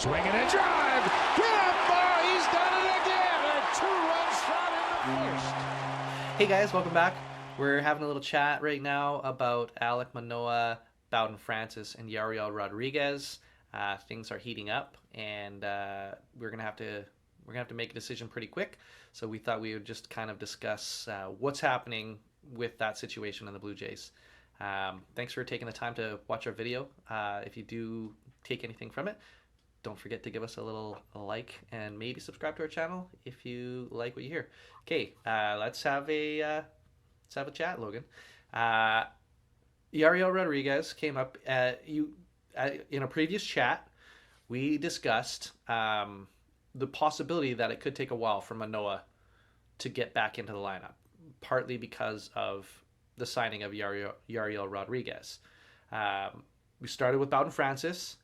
Swinging a drive. Get up, bar. He's done it again. A two-run shot in the first. Hey guys, welcome back. We're having a little chat right now about Alek Manoah, Bowden Francis, and Yariel Rodriguez. Things are heating up, and we're gonna have to make a decision pretty quick. So we thought we would just kind of discuss what's happening with that situation in the Blue Jays. Thanks for taking the time to watch our video. If you do take anything from it, don't forget to give us a like and maybe subscribe to our channel if you like what you hear. Okay, let's have a chat, Logan. Uh, Yariel Rodriguez came up in a previous chat. We discussed the possibility that it could take a while for Manoah to get back into the lineup, partly because of the signing of Yariel Rodriguez. We started with Bowden Francis.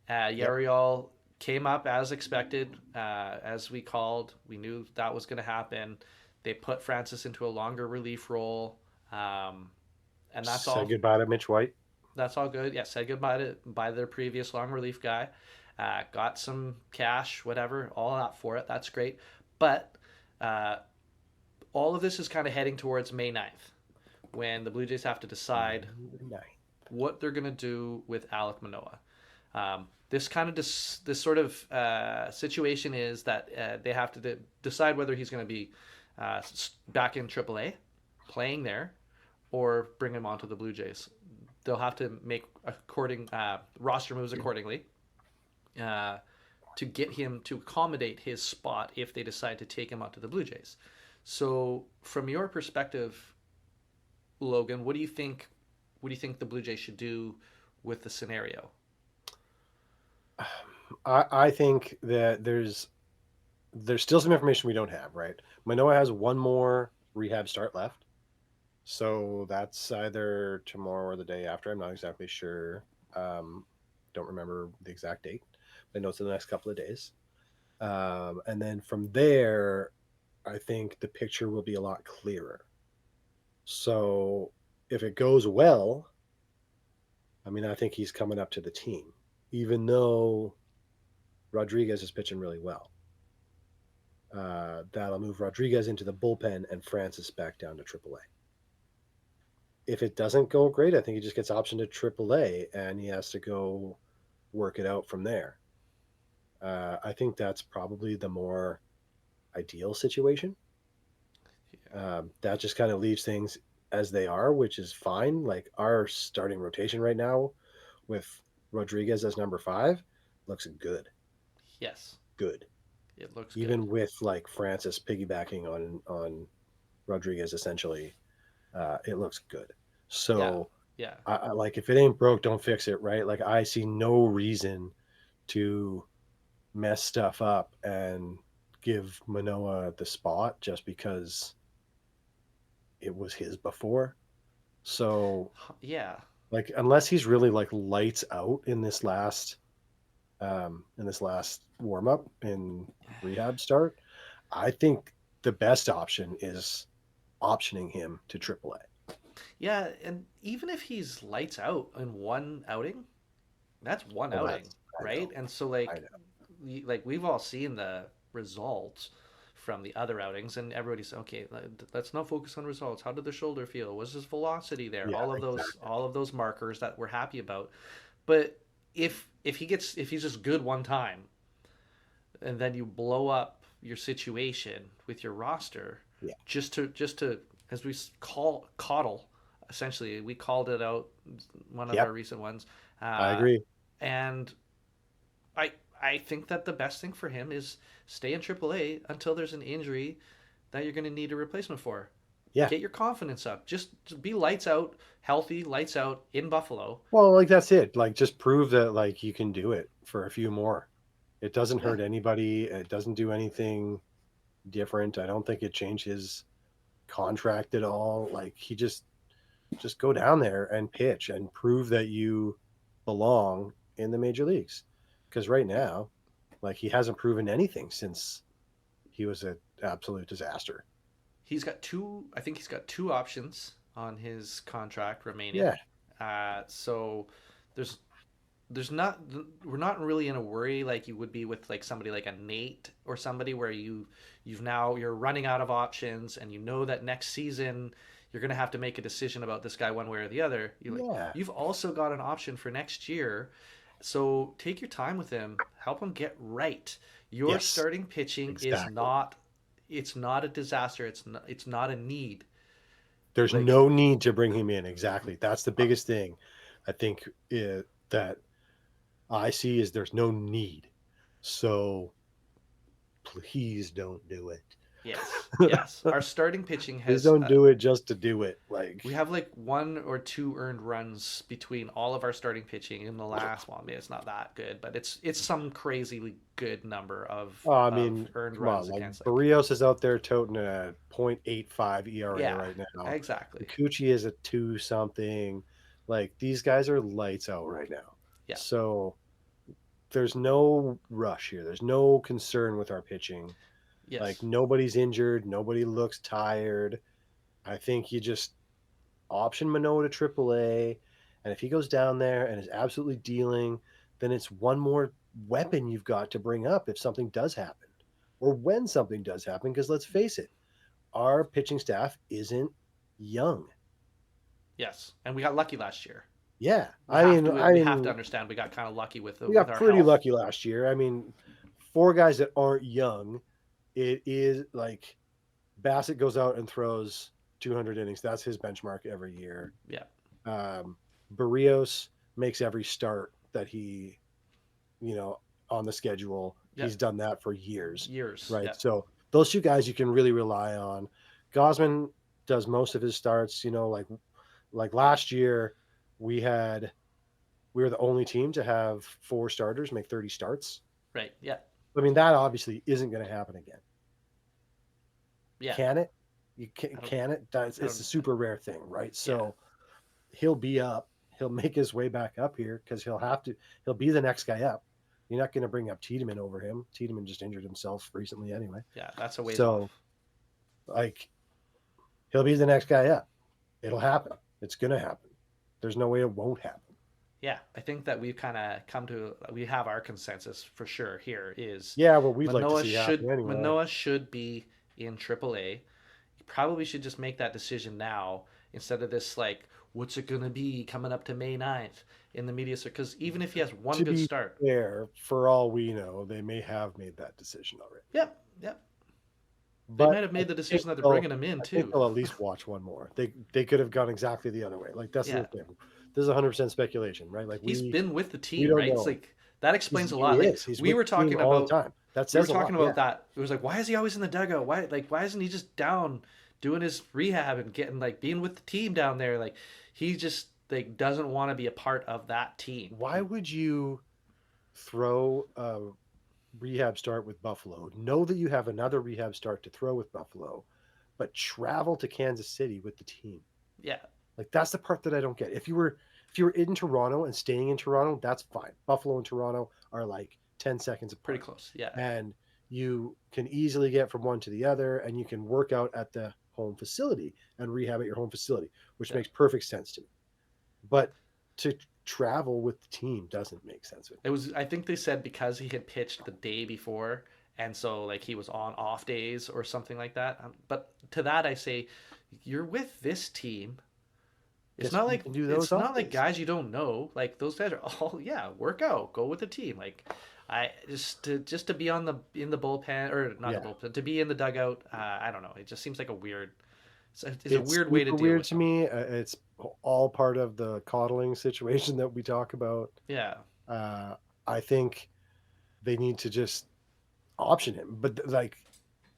Yariel came up as expected, as we called. We knew that was going to happen. They put Francis into a longer relief role, and that's Said all. goodbye to Mitch White. That's all good. Yeah, said goodbye to by their previous long relief guy. Got some cash, whatever, all that for it. That's great. But uh, all of this is kind of heading towards May 9th, when the Blue Jays have to decide what they're going to do with Alek Manoah. This sort of situation is that they have to decide whether he's going to be back in AAA, playing there, or bring him onto the Blue Jays. They'll have to make roster moves accordingly to get him to accommodate his spot if they decide to take him onto the Blue Jays. So, from your perspective, Logan, what do you think? What do you think the Blue Jays should do with the scenario? I think that there's still some information we don't have, right? Manoah has one more rehab start left. So that's either tomorrow or the day after. I'm not exactly sure. Don't remember the exact date. But I know it's in the next couple of days. And then from there, I think the picture will be a lot clearer. So if it goes well, I mean, I think he's coming up to the team, even though Rodriguez is pitching really well. That'll move Rodriguez into the bullpen and Francis back down to AAA. If it doesn't go great, I think he just gets optioned to AAA and he has to go work it out from there. I think that's probably the more ideal situation. That just kind of leaves things as they are, which is fine. Like our starting rotation right now with Rodriguez as number 5 looks good. Yes, Good. it looks Even good. with like Francis piggybacking on Rodriguez essentially, it looks good. Yeah, So yeah, I like if it ain't broke, don't fix it, right? Like I see no reason to mess stuff up and give Manoah the spot just because it was his before. So yeah. like unless he's really like lights out in this last warm up in rehab start, I think the best option is optioning him to AAA. Yeah, and even if he's lights out in one outing, that's one Well, outing, that's I right? know, And so I know. we've all seen the results from the other outings, and everybody's okay. Let's not focus on results. How did the shoulder feel? Was his velocity there? Yeah, exactly. All of those markers that we're happy about. But if he's just good one time, and then you blow up your situation with your roster, Yeah, just to as we call coddle, essentially we called it out one of our yep, recent ones, I uh, agree. and I think that the best thing for him is stay in AAA until there's an injury that you're going to need a replacement for. Yeah. Get your confidence up. Just be lights out, healthy, lights out in Buffalo. Well, like that's it. Like just prove that like you can do it for a few more. It doesn't Yeah, hurt anybody. It doesn't do anything different. I don't think it changed his contract at all. Like he just go down there and pitch and prove that you belong in the major leagues. Because right now, like he hasn't proven anything since he was an absolute disaster. he's got two. I think he's got two options on his contract remaining. Yeah, So there's we're not really in a worry like you would be with like somebody like a Nate or somebody where you're running out of options and you know that next season you're going to have to make a decision about this guy one way or the other. Yeah. You've also got an option for next year. So take your time with him, help him get right. Your Yes. starting pitching is Exactly. not it's not a disaster. It's not a need. There's Like no need to bring him in. Exactly. That's the biggest thing I think that I see is there's no need. So please don't do it. yes, yes. Our starting pitching Please has don't do it just to do it. Like, we have like one or two earned runs between all of our starting pitching in the last one. I mean, it's not that good, but it's some crazily good number oh, I of mean, earned come on. runs Like, against like Barrios is out there toting a .85 ERA yeah, right now. exactly. Kikuchi is a 2 something. Like, these guys are lights out right now. Yeah. So there's no rush here. There's no concern with our pitching. Like, Yes. nobody's injured. Nobody looks tired. I think you just option Manoah to AAA. And if he goes down there and is absolutely dealing, then it's one more weapon you've got to bring up if something does happen or when something does happen. Because let's face it, our pitching staff isn't young. Yes. And we got lucky last year. Yeah. We I have mean, to I we have to mean, understand we got kind of lucky we with got our pretty health. lucky last year. I mean, 4 guys that aren't young, it is like Bassett goes out and throws 200 innings. That's his benchmark every year. Yeah. Barrios makes every start that he, you know, on the schedule. Yeah. He's done that for years. Years. Right. Yeah. So those 2 guys you can really rely on. Gosman does most of his starts, like last year we were the only team to have 4 starters make 30 starts. Right. Yeah. I mean, that obviously isn't going to happen again. Yeah. Can it? Can it? It's a super rare thing, right? So he'll be up. He'll make his way back up here because he'll be the next guy up. You're not going to bring up Tiedemann over him. Tiedemann just injured himself recently anyway. Yeah, that's a ways so, off. Like, he'll be the next guy up. It'll happen. It's going to happen. There's no way it won't happen. Yeah, I think that we've kind of we have our consensus for sure here is well, we'd like to see happen anyway. Manoah should be in AAA. You probably should just make that decision now instead of this like, what's it going to be coming up to May 9th in the media? Because even if he has one good start. Fair, for all we know, they may have made that decision already. Yep, yep. But they might have made the decision that they're bringing him in too. I think they'll at least watch one more. They could have gone exactly the other way. Like, that's the thing. This is 100% speculation, right? Like, he's been with the team, right? It's like that explains a lot. He like is. He's we were talking about all the time. That says we were talking a lot. about that. It was like, why is he always in the dugout? Why isn't he just down doing his rehab and getting like being with the team down there? Like he just like doesn't want to be a part of that team. Why would you throw a rehab start with Buffalo? Know that you have another rehab start to throw with Buffalo, but travel to Kansas City with the team. Yeah. Like, that's the part that I don't get. If you were in Toronto and staying in Toronto, that's fine. Buffalo and Toronto are like 10 seconds apart. Pretty close, yeah. And you can easily get from one to the other, and you can work out at the home facility and rehab at your home facility, which makes perfect sense to me. But to travel with the team doesn't make sense. It was, I think they said because he had pitched the day before, and so like he was on off days or something like that. But to that I say, you're with this team. It's not like guys you don't know. Like those guys are all work out, go with the team. Like I just to be in the bullpen or not the bullpen, to be in the dugout. I don't know. It just seems like a weird. It's a weird way to deal with to me. It's all part of the coddling situation that we talk about. Yeah. I think they need to just option him, but like,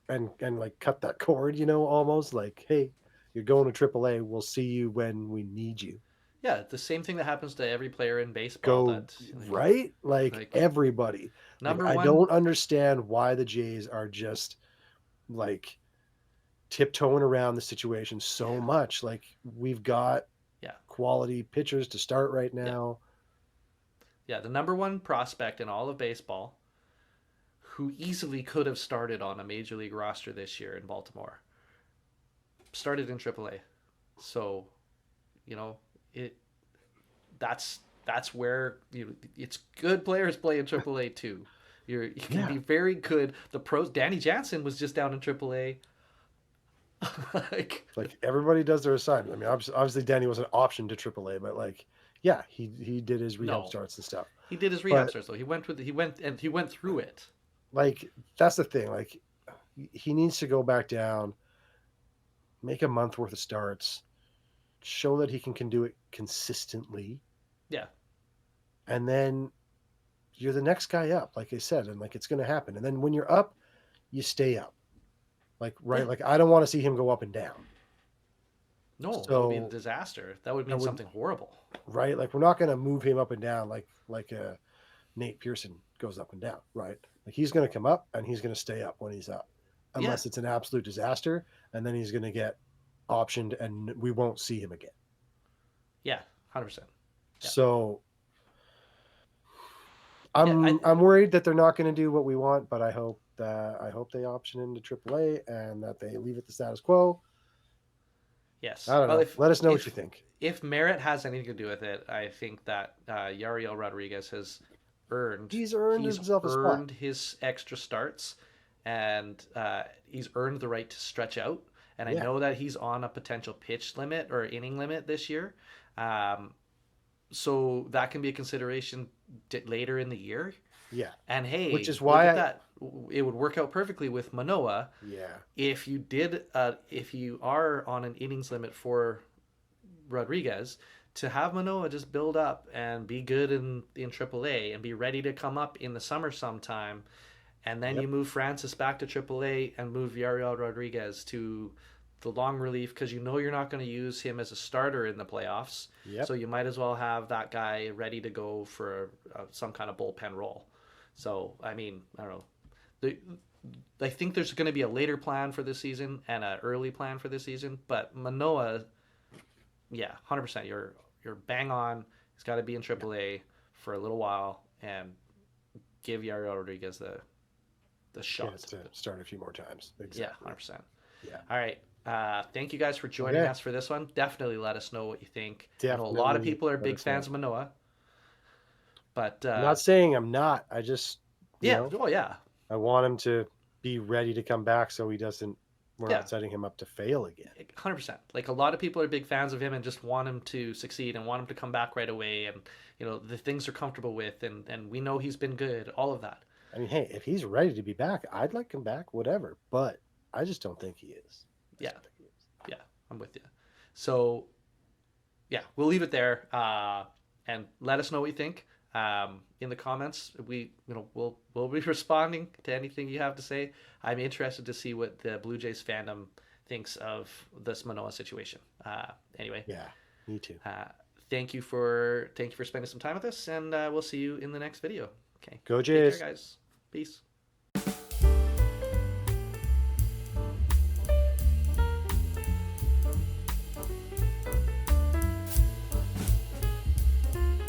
and like cut that cord. Almost like, hey, you're going to AAA. We'll see you when we need you. Yeah, the same thing that happens to every player in baseball. Right? Like everybody. Number one. I don't understand why the Jays are just like tiptoeing around the situation so much. Like, we've got quality pitchers to start right now. Yeah, the number one prospect in all of baseball who easily could have started on a major league roster this year in Baltimore started in AAA. So, that's that's where it's good players play in AAA too. You can Yeah. be very good. The pros. Danny Jansen was just down in AAA. like, Like everybody does their assignment. I mean, obviously Danny was an option to AAA, but like, yeah, he did his rehab no, starts and stuff. he did his rehab But starts though. He went through it. like, that's the thing. Like, he needs to go back down, make a month worth of starts, show that he can do it consistently, Yeah, and then you're the next guy up, like I said, and like it's going to happen. And then when you're up, you stay up. Like, right? Yeah. Like, I don't want to see him go up and down. no, that would be a So disaster. That would I mean would, something horrible. right? Like, we're not going to move him up and down like Nate Pearson goes up and down, right? Like, he's going to come up and he's going to stay up when he's up, Yeah, unless it's an absolute disaster, and then he's going to get optioned and we won't see him again. yeah, 100%. Yeah. So Yeah, I'm worried that they're not going to do what we want, but I hope they option into AAA and that they leave it the status quo. yes. I don't know. Let us know what you think. If merit has anything to do with it, I think that Yariel Rodriguez has earned. He's earned himself a spot. earned his extra starts, and he's earned the right to stretch out. And I Yeah. know that he's on a potential pitch limit or inning limit this year, so that can be a consideration later in the year. Yeah. And hey, Which is look why at that. It would work out perfectly with Manoah Yeah. if you are on an innings limit for Rodriguez, to have Manoah just build up and be good in AAA and be ready to come up in the summer sometime, and then Yep. you move Francis back to AAA and move Yariel Rodriguez to the long relief, because you know you're not going to use him as a starter in the playoffs. Yep. So you might as well have that guy ready to go for some kind of bullpen role. So I mean, I don't know. I think there's going to be a later plan for this season and an early plan for this season, but Manoah, yeah, 100%. You're bang on. He's got to be in AAA for a little while and give Yariel Rodriguez the shot. Chance to start a few more times. Exactly. Yeah, 100%. Yeah. All right. Thank you guys for joining Okay. us for this one. Definitely let us know what you think. I know a Definitely lot of people are let big us know. fans of Manoah, but I'm not saying I'm not. I just yeah, know, oh yeah, I want him to be ready to come back so he doesn't. We're Yeah. not setting him up to fail again. 100%. Like a lot of people are big fans of him and just want him to succeed and want him to come back right away, and the things they're comfortable with, and we know he's been good, all of that. I mean, hey, if he's ready to be back, I'd like him back, whatever. But I just don't think he is. I Yeah. don't think he is. Yeah, I'm with you. So, yeah, we'll leave it there, and let us know what you think in the comments. We'll be responding to anything you have to say. I'm interested to see what the Blue Jays fandom thinks of this Manoah situation. Anyway, Yeah, me too. thank you for spending some time with us, and we'll see you in the next video. Okay, Go take care, Jays. guys. Peace.